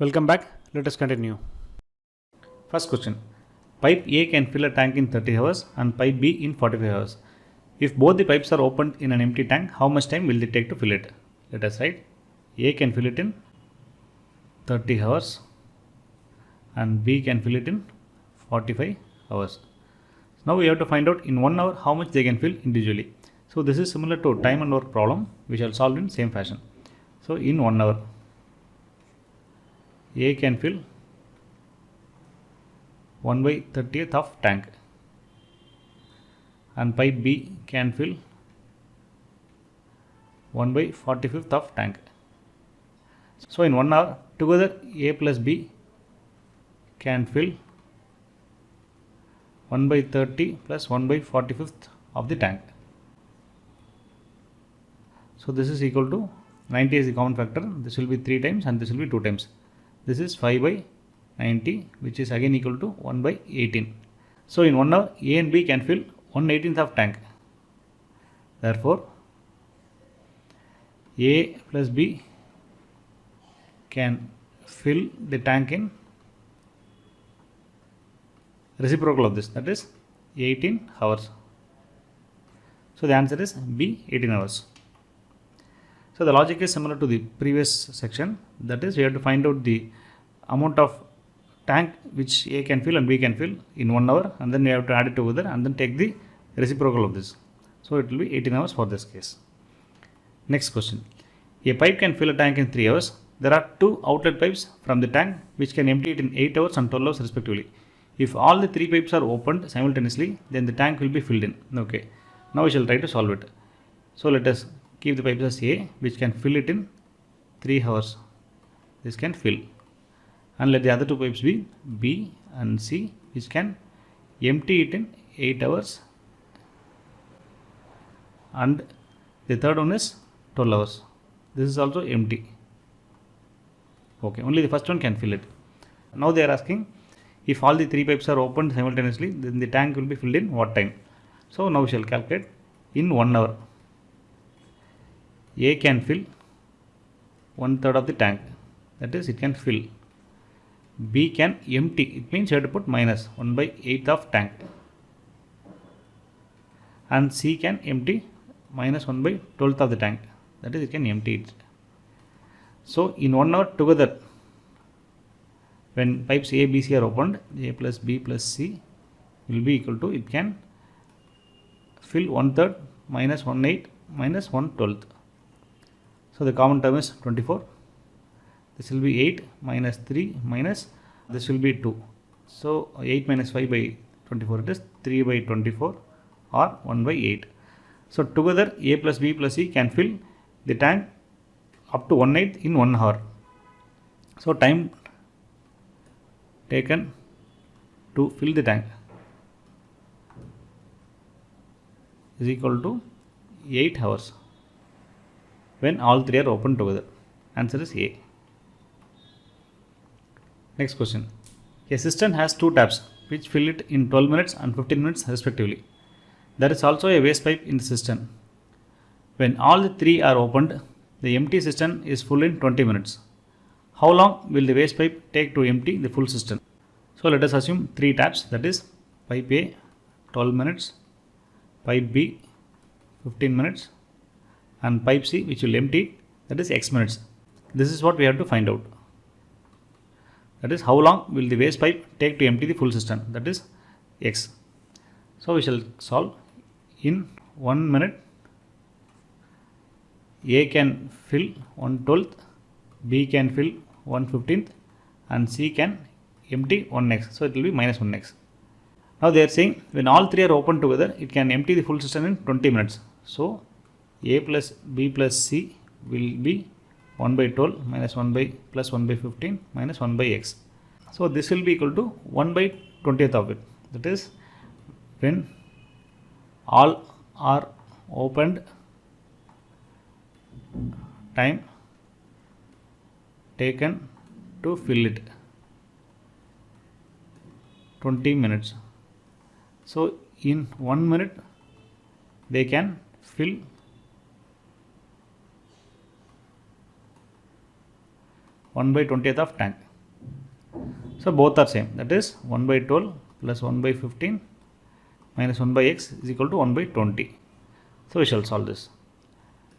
Welcome back. Let us continue. First question. Pipe A can fill a tank in 30 hours and pipe B in 45 hours. If both the pipes are opened in an empty tank, how much time will it take to fill it? Let us write. A can fill it in 30 hours and B can fill it in 45 hours. Now we have to find out in 1 hour how much they can fill individually. So this is similar to time and work problem. We shall solve in same fashion. So in 1 hour, A can fill 1/30th of tank and pipe B can fill 1/45th of tank. So in 1 hour together A plus B can fill 1/30 plus 1/45th of the tank. So this is equal to 90 is the common factor. This will be 3 times and this will be 2 times. This is 5/90, which is again equal to 1/18. So in 1 hour, A and B can fill 1/18th of tank. Therefore, A plus B can fill the tank in reciprocal of this, that is 18 hours. So the answer is B, 18 hours. So the logic is similar to the previous section, that is we have to find out the amount of tank which A can fill and B can fill in 1 hour, and then we have to add it together and then take the reciprocal of this. So it will be 18 hours for this case. Next question. A pipe can fill a tank in 3 hours. There are 2 outlet pipes from the tank which can empty it in 8 hours and 12 hours respectively. If all the 3 pipes are opened simultaneously, then the tank will be filled in. Okay. Now we shall try to solve it. So let us keep the pipes as A, which can fill it in 3 hours. This can fill. And let the other 2 pipes be B and C, which can empty it in 8 hours. And the third one is 12 hours. This is also empty. Okay, only the first one can fill it. Now they are asking if all the 3 pipes are opened simultaneously, then the tank will be filled in what time? So now we shall calculate in 1 hour. A can fill 1/3 of the tank, that is it can fill. B can empty, it means you have to put minus 1/8 of tank. And C can empty minus 1/12 of the tank, that is it can empty it. So in 1 hour together, when pipes A, B, C are opened, A plus B plus C will be equal to, it can fill 1/3 minus 1/8 minus 1/12. So the common term is 24. This will be 8 minus 3 minus this will be 2. So 8 minus 5/24, it is 3/24 or 1/8. So together A plus B plus C can fill the tank up to 1/8 in 1 hour. So time taken to fill the tank is equal to 8 hours. When all 3 are open together. Answer is A. Next question. A cistern has 2 taps which fill it in 12 minutes and 15 minutes respectively. There is also a waste pipe in the cistern. When all the 3 are opened, the empty cistern is full in 20 minutes. How long will the waste pipe take to empty the full cistern? So let us assume 3 taps, that is pipe A 12 minutes, pipe B 15 minutes, and pipe C which will empty it, that is X minutes. This is what we have to find out. That is how long will the waste pipe take to empty the full cistern, that is X. So we shall solve. In 1 minute A can fill 1/12, B can fill 1/15th and C can empty 1x. So it will be minus 1x. Now they are saying when all 3 are open together, it can empty the full cistern in 20 minutes. So A plus B plus C will be 1/12 minus plus 1/15 minus 1/x. So this will be equal to 1/20th of it. That is when all are opened, time taken to fill it 20 minutes. So in 1 minute they can fill 1/20th of tank. So both are same, that is 1 by 12 plus 1 by 15 minus 1 by x is equal to 1 by 20. So we shall solve this.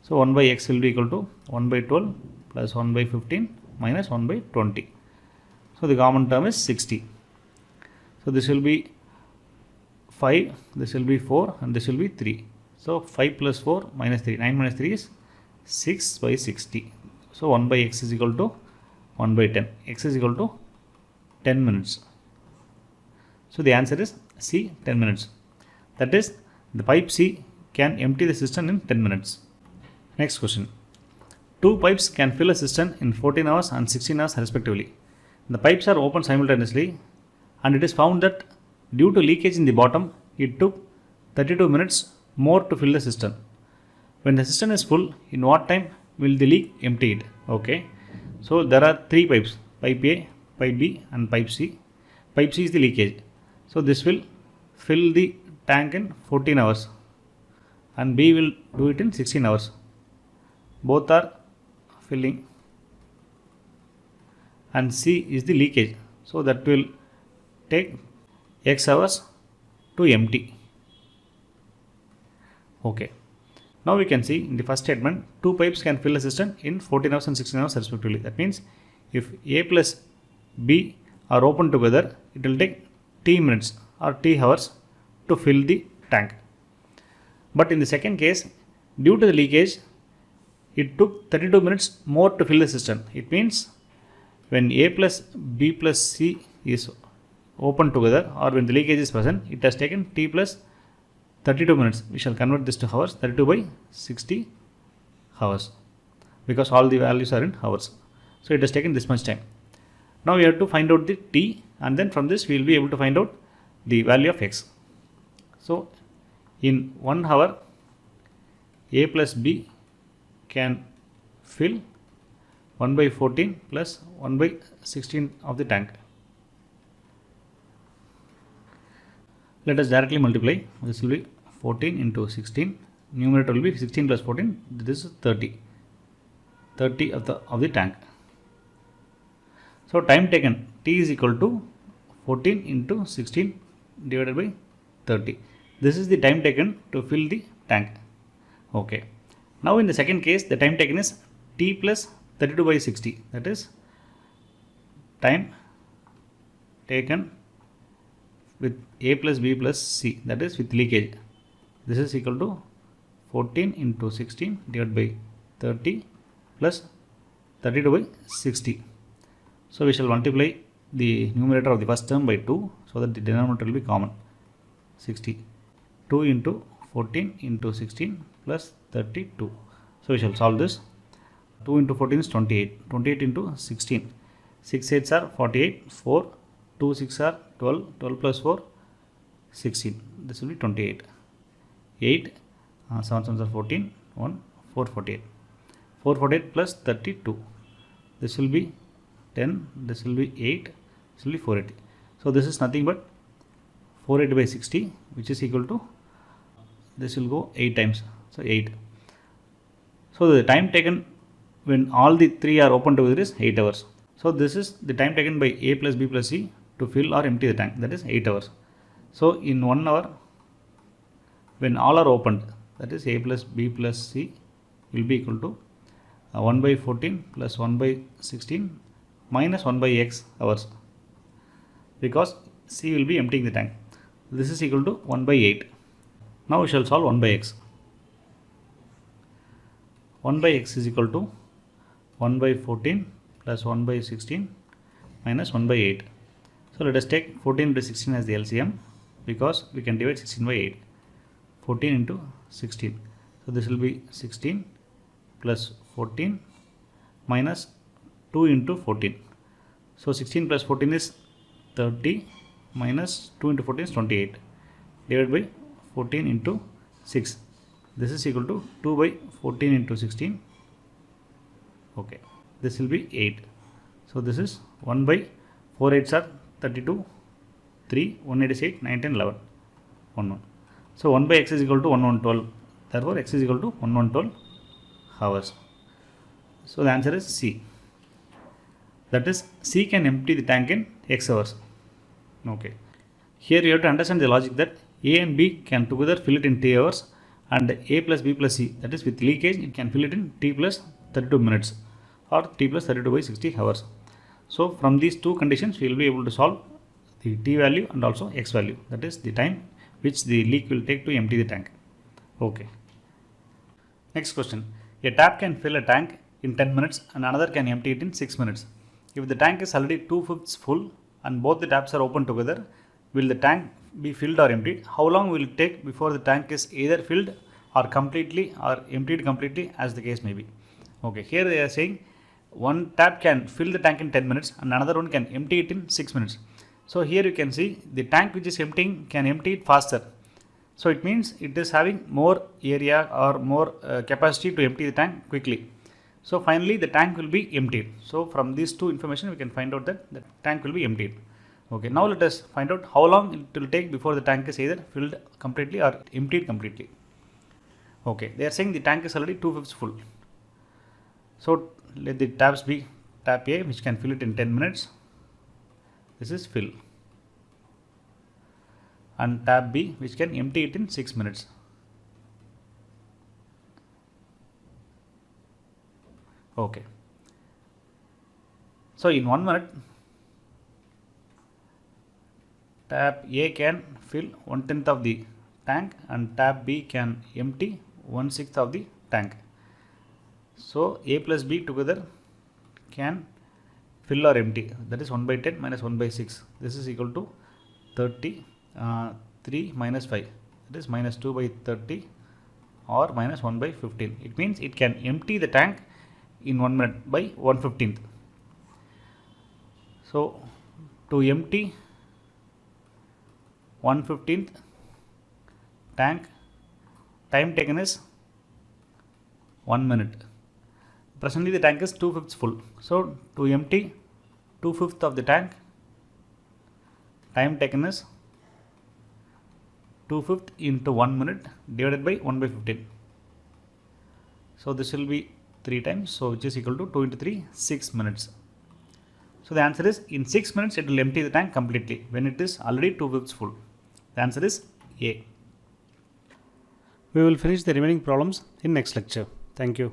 So 1 by x will be equal to 1 by 12 plus 1 by 15 minus 1 by 20. So the common term is 60. So this will be 5, this will be 4 and this will be 3. So 5 plus 4 minus 3, 9 minus 3 is 6 by 60. So 1 by x is equal to 1 by 10. X is equal to 10 minutes. So the answer is C, 10 minutes. That is, the pipe C can empty the cistern in 10 minutes. Next question. Two pipes can fill a cistern in 14 hours and 16 hours respectively. The pipes are opened simultaneously and it is found that due to leakage in the bottom, it took 32 minutes more to fill the cistern. When the cistern is full, in what time will the leak empty it? Okay. So there are three pipes, pipe A, pipe B and pipe C. Pipe C is the leakage. So this will fill the tank in 14 hours and B will do it in 16 hours. Both are filling and C is the leakage. So that will take X hours to empty. Okay. Now we can see in the first statement, two pipes can fill a cistern in 14 hours and 16 hours respectively. That means if A plus B are open together, it will take T minutes or T hours to fill the tank. But in the second case, due to the leakage, it took 32 minutes more to fill the cistern. It means when A plus B plus C is open together or when the leakage is present, it has taken T plus 32 minutes. We shall convert this to hours, 32 by 60 hours, because all the values are in hours. So it has taken this much time. Now we have to find out the T and then from this we will be able to find out the value of X. So in 1 hour, A plus B can fill 1 by 14 plus 1 by 16 of the tank. Let us directly multiply. This will be 14 into 16. Numerator will be 16 plus 14. This is 30. 30 of the tank. So time taken, T is equal to 14 into 16 divided by 30. This is the time taken to fill the tank. Okay. Now in the second case, the time taken is T plus 32 by 60. That is time taken with A plus B plus C, that is with leakage. This is equal to 14 into 16 divided by 30 plus 32 by 60. So we shall multiply the numerator of the first term by 2 so that the denominator will be common. 60. 2 into 14 into 16 plus 32. So we shall solve this. 2 into 14 is 28. 28 into 16. 6 8s are 48. 4. 2 6 are 12. 12 plus 4, 16. This will be 28. 8. 7 7s are 14. 1. 448. 448 plus 32. This will be 10. This will be 8. This will be 480. So this is nothing but 480 by 60, which is equal to, this will go 8 times. So 8. So the time taken when all the three are open together is 8 hours. So this is the time taken by A plus B plus C to fill or empty the tank, that is 8 hours. So in 1 hour, when all are opened, that is A plus B plus C will be equal to 1 by 14 plus 1 by 16 minus 1 by X hours, because C will be emptying the tank. This is equal to 1 by 8. Now we shall solve 1 by X. 1 by X is equal to 1 by 14 plus 1 by 16 minus 1 by 8. So let us take 14 by 16 as the LCM, because we can divide 16 by 8. 14 into 16. So this will be 16 plus 14 minus 2 into 14. So 16 plus 14 is 30 minus 2 into 14 is 28 divided by 14 into 6. This is equal to 2 by 14 into 16. Okay. This will be 8. So this is 1 by 4 8s are 32, 3, 1 8 is 8, 9, 10, 11, 1 1. So 1 by X is equal to 1 1 12. Therefore X is equal to 1 1 12 hours. So the answer is C. That is, C can empty the tank in x hours. Okay. Here you have to understand the logic that A and B can together fill it in T hours, and A plus B plus C, that is with leakage, it can fill it in T plus 32 minutes or T plus 32 by 60 hours. So from these two conditions, we will be able to solve the T value and also X value, that is the time which the leak will take to empty the tank. Okay. Next question. A tap can fill a tank in 10 minutes and another can empty it in 6 minutes. If the tank is already 2/5 full and both the taps are open together, will the tank be filled or emptied? How long will it take before the tank is either filled or completely or emptied completely, as the case may be? Okay, here they are saying one tap can fill the tank in 10 minutes and another one can empty it in 6 minutes. So here you can see the tank which is emptying can empty it faster. So it means it is having more area or more capacity to empty the tank quickly. So finally the tank will be emptied. So from these two information we can find out that the tank will be emptied. Okay, now let us find out how long it will take before the tank is either filled completely or emptied completely. Okay, they are saying the tank is already 2/5 full. So let the taps be tap A, which can fill it in 10 minutes. This is fill. And tap B, which can empty it in 6 minutes. Okay. So in 1 minute, tap A can fill 1/10 of the tank and tap B can empty 1/6 of the tank. So A plus B together can fill or empty, that is 1/10 minus 1/6. This is equal to 3 minus 5, that is minus 2/30 or minus 1/15. It means it can empty the tank in 1 minute by 1/15th. So to empty 1/15th tank, time taken is 1 minute. Presently the tank is 2/5 full. So to empty 2/5 of the tank, time taken is 2/5 into 1 minute divided by 1/15. So this will be 3 times, so which is equal to 2 into 3, 6 minutes. So the answer is in 6 minutes it will empty the tank completely when it is already 2/5 full. The answer is A. We will finish the remaining problems in next lecture. Thank you.